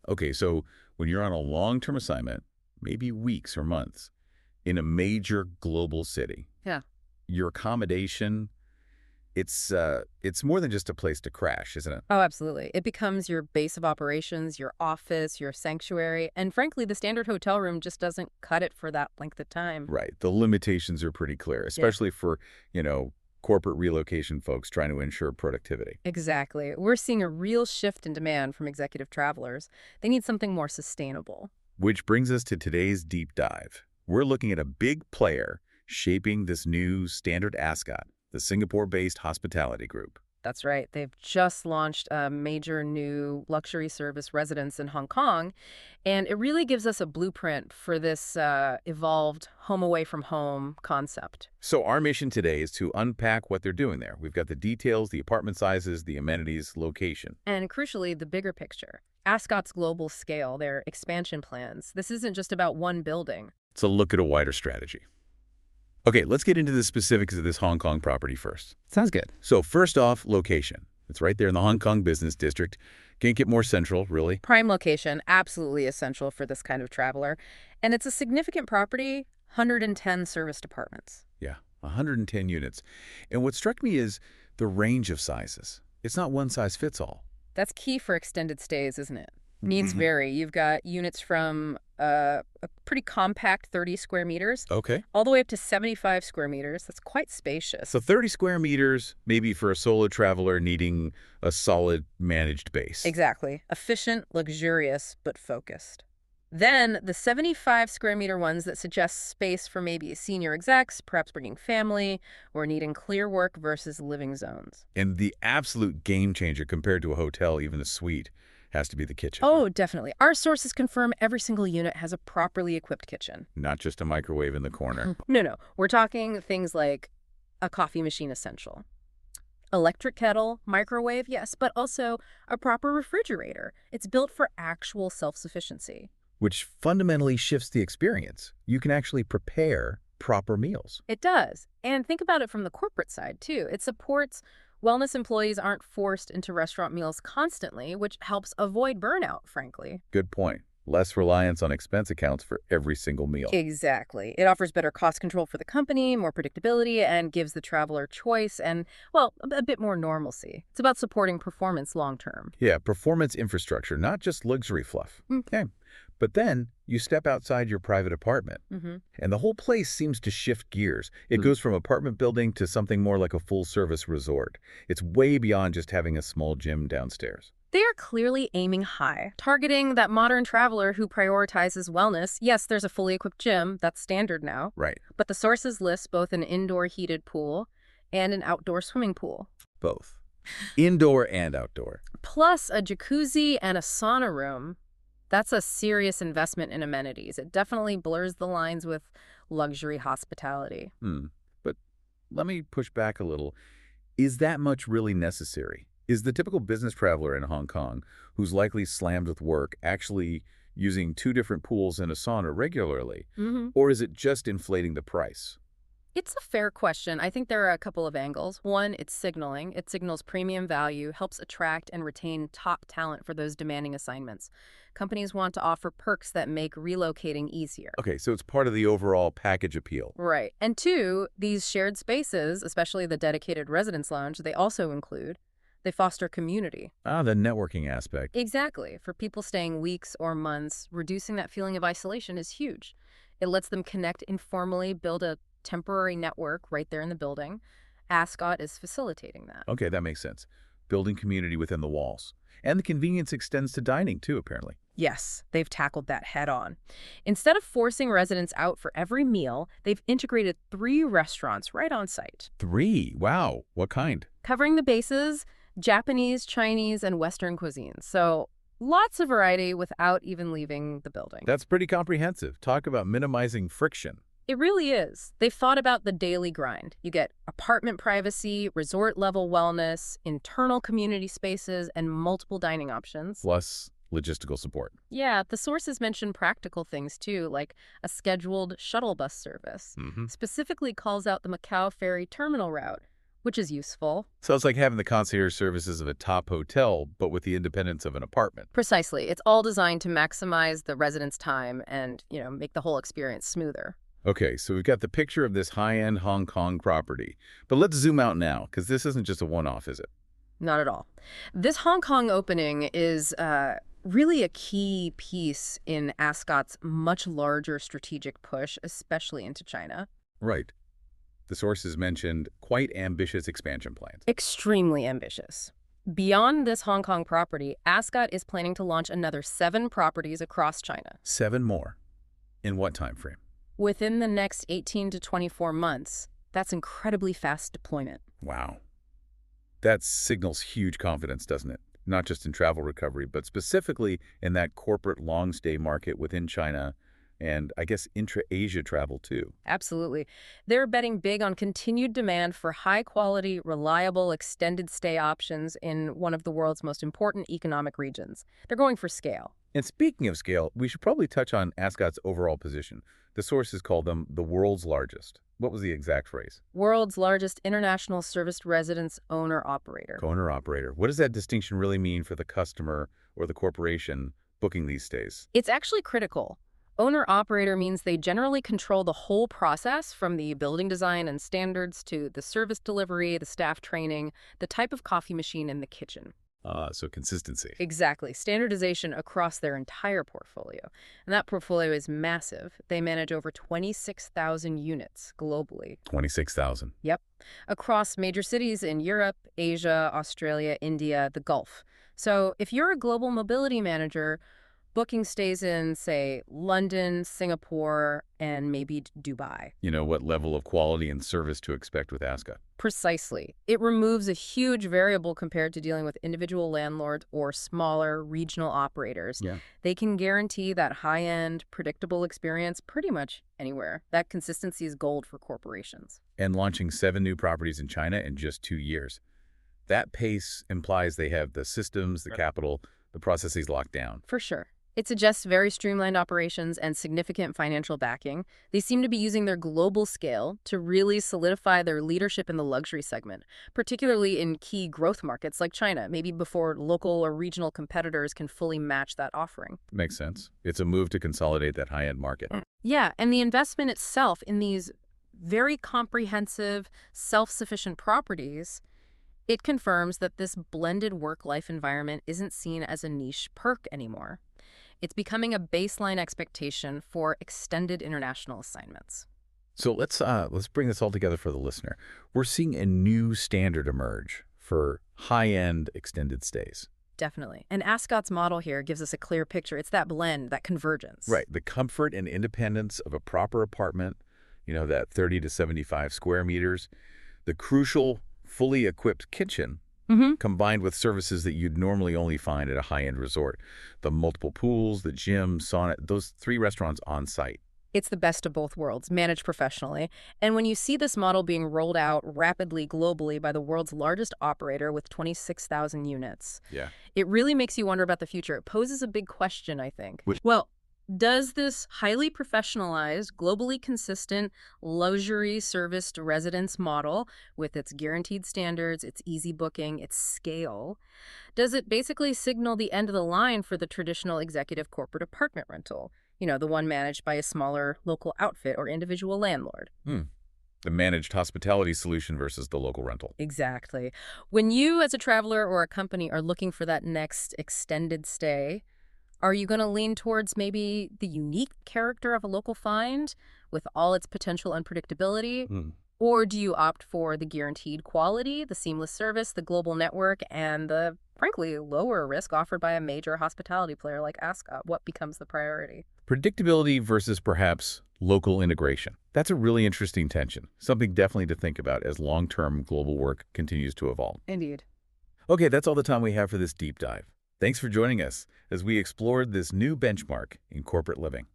Okay, so when you're on a long-term assignment, maybe weeks or months, in a major global city, Yeah. your accommodation, it's more than just a place to crash, isn't it? Oh, absolutely. It becomes your base of operations, your office, your sanctuary, and frankly, the standard hotel room just doesn't cut it for that length of time. Right. The limitations are pretty clear, Yeah. especially for, you know, corporate relocation folks trying to ensure productivity. Exactly. We're seeing a real shift in demand from executive travelers. They need something more sustainable. Which brings us to today's deep dive. We're looking at a big player shaping this new standard Ascott, the Singapore-based hospitality group. That's right. They've just launched a major new luxury service residence in Hong Kong, and it really gives us a blueprint for this evolved home away from home concept. So our mission today is to unpack what they're doing there. We've got the details, the apartment sizes, the amenities, location. And crucially, the bigger picture. Ascot's global scale, their expansion plans. This isn't just about one building. It's a look at a wider strategy. Okay, let's get into the specifics of this Hong Kong property first. Sounds good. So first off, location. It's right there in the Hong Kong business district. Can't get more central, really. Prime location, absolutely essential for this kind of traveler. And it's a significant property, 110 serviced apartments. Yeah, 110 units. And what struck me is the range of sizes. It's not one size fits all. That's key for extended stays, isn't it? Needs Mhm. vary. You've got units from a pretty compact 30 square meters Okay. all the way up to 75 square meters. That's quite So spacious. 30 square meters, maybe for a solo traveler needing a solid managed base. Exactly. Efficient, luxurious, but focused. Then the 75 square meter ones that suggest space for maybe senior execs, perhaps bringing family, or needing clear work versus living zones. And the absolute game changer compared to a hotel, even a suite, has to be the kitchen. Oh, definitely. Our sources confirm every single unit has a properly equipped kitchen. Not just a microwave in the corner. No. We're talking things like a coffee machine essential, electric kettle, microwave, yes, but also a proper refrigerator. It's built for actual self-sufficiency. Which fundamentally shifts the experience. You can actually prepare proper meals. It does. And think about it from the corporate side, too. It supports wellness employees aren't forced into restaurant meals constantly, which helps avoid burnout, frankly. Good point. Less reliance on expense accounts for every single meal. Exactly. It offers better cost control for the company, more predictability, and gives the traveler choice and, well, a bit more normalcy. It's about supporting performance long term. Yeah, performance infrastructure, not just luxury fluff. Okay. But then you step outside your private apartment, Mm-hmm. and the whole place seems to shift gears. It goes from apartment building to something more like a full-service resort. It's way beyond just having a small gym downstairs. They are clearly aiming high, targeting that modern traveler who prioritizes wellness. Yes, there's a fully equipped gym, that's standard now, Right. but the sources list both an indoor heated pool and an outdoor swimming pool, Both. Indoor and outdoor. plus a jacuzzi and a sauna room. That's a serious investment in amenities. It definitely blurs the lines with luxury hospitality. But let me push back a little. Is that much really necessary? Is the typical business traveler in Hong Kong, who's likely slammed with work, actually using two different pools and a sauna regularly? Mm-hmm. Or is it just inflating the price? It's a fair question. I think there are a couple of angles. One, it's signaling. It signals premium value, helps attract and retain top talent for those demanding assignments. Companies want to offer perks that make relocating easier. Okay, so it's part of the overall package appeal. Right. And two, these shared spaces, especially the dedicated residence lounge, they foster community. Ah, the networking aspect. Exactly. For people staying weeks or months, reducing that feeling of isolation is huge. It lets them connect informally, build a temporary network right there in the building. Ascot is facilitating that. Okay, that makes sense. Building community within the walls. And the convenience extends to dining, too, apparently. Yes, they've tackled that head on. Instead of forcing residents out for every meal, they've integrated 3 restaurants right on site, 3? Wow. What kind? covering the bases: Japanese, Chinese, and Western cuisines. So lots of variety without even leaving the building. That's pretty comprehensive. Talk about minimizing friction. It really is. They've thought about the daily grind. You get apartment privacy, resort-level wellness, internal community spaces, and multiple dining options. Plus logistical support. Yeah, the sources mention practical things too, like a scheduled shuttle bus service. Mm-hmm. Specifically calls out the Macau Ferry Terminal route, which is useful. So it's like having the concierge services of a top hotel, but with the independence of an apartment. Precisely. It's all designed to maximize the residents' time and, make the whole experience smoother. Okay, so we've got the picture of this high-end Hong Kong property. But let's zoom out now, because this isn't just a one-off, is it? Not at all. This Hong Kong opening is really a key piece in Ascott's much larger strategic push, especially into China. Right. The sources mentioned quite ambitious expansion plans. Extremely ambitious. Beyond this Hong Kong property, Ascott is planning to launch another 7 properties across China. 7 more. In what time frame? Within the next 18 to 24 months. That's incredibly fast deployment. Wow. That signals huge confidence, doesn't it? Not just in travel recovery, but specifically in that corporate long-stay market within China and, I guess, intra-Asia travel, too. Absolutely. They're betting big on continued demand for high-quality, reliable, extended stay options in one of the world's most important economic regions. They're going for scale. And speaking of scale, we should probably touch on Ascot's overall position. The sources call them the world's largest. What was the exact phrase? World's largest international serviced residence owner-operator. Owner-operator. What does that distinction really mean for the customer or the corporation booking these stays? It's actually critical. Owner-operator means they generally control the whole process, from the building design and standards to the service delivery, the staff training, the type of coffee machine in the kitchen. So consistency. Exactly. Standardization across their entire portfolio. And that portfolio is massive. They manage over 26,000 units globally. 26,000. Yep. Across major cities in Europe, Asia, Australia, India, the Gulf. So if you're a global mobility manager, booking stays in, say, London, Singapore, and maybe Dubai. You know what level of quality and service to expect with Ascot. Precisely. It removes a huge variable compared to dealing with individual landlords or smaller regional operators. Yeah. They can guarantee that high-end, predictable experience pretty much anywhere. That consistency is gold for corporations. And launching 7 new properties in China in just 2 years. That pace implies they have the systems, the capital, the processes locked down. For sure. It suggests very streamlined operations and significant financial backing. They seem to be using their global scale to really solidify their leadership in the luxury segment, particularly in key growth markets like China, maybe before local or regional competitors can fully match that offering. Makes sense. It's a move to consolidate that high-end market. Yeah, and the investment itself in these very comprehensive, self-sufficient properties, it confirms that this blended work-life environment isn't seen as a niche perk anymore. It's becoming a baseline expectation for extended international assignments. So let's bring this all together for the listener. We're seeing a new standard emerge for high-end extended stays. Definitely. And Ascot's model here gives us a clear picture. It's that blend, that convergence. Right. The comfort and independence of a proper apartment, that 30 to 75 square meters, the crucial, fully equipped kitchen, combined with services that you'd normally only find at a high-end resort. The multiple pools, the gym, sauna, those 3 restaurants on site. It's the best of both worlds, managed professionally. And when you see this model being rolled out rapidly globally by the world's largest operator with 26,000 units, it really makes you wonder about the future. It poses a big question, I think. Well, does this highly professionalized, globally consistent, luxury-serviced residence model, with its guaranteed standards, its easy booking, its scale, does it basically signal the end of the line for the traditional executive corporate apartment rental? The one managed by a smaller local outfit or individual landlord. The managed hospitality solution versus the local rental. Exactly. When you, as a traveler or a company, are looking for that next extended stay, are you going to lean towards maybe the unique character of a local find with all its potential unpredictability? Or do you opt for the guaranteed quality, the seamless service, the global network, and the, frankly, lower risk offered by a major hospitality player like Ascott? What becomes the priority? Predictability versus perhaps local integration. That's a really interesting tension, something definitely to think about as long-term global work continues to evolve. Indeed. Okay, that's all the time we have for this deep dive. Thanks for joining us as we explored this new benchmark in corporate living.